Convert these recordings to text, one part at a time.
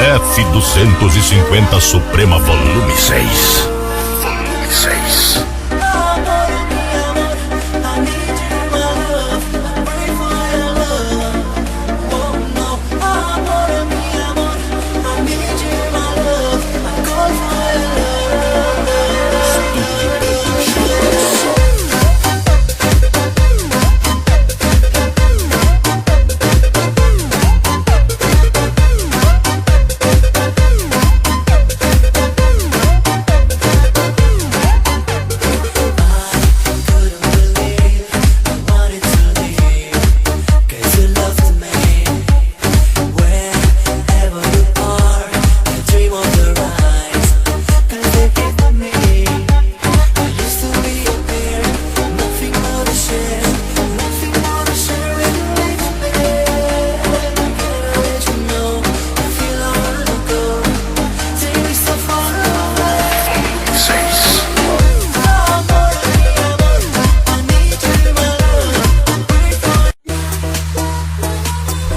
F250 Suprema Volume 6. Volume 6.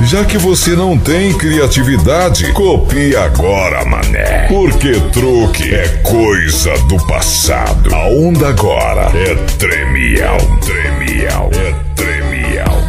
Já que você não tem criatividade, copie agora, mané. Porque truque é coisa do passado. A onda agora é treminhao, treminhao, é treminhao.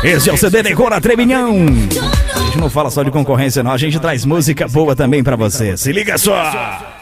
Esse é o CD Negona Treminhao. A gente não fala só de concorrência não, a gente traz música boa também pra você. Se liga só!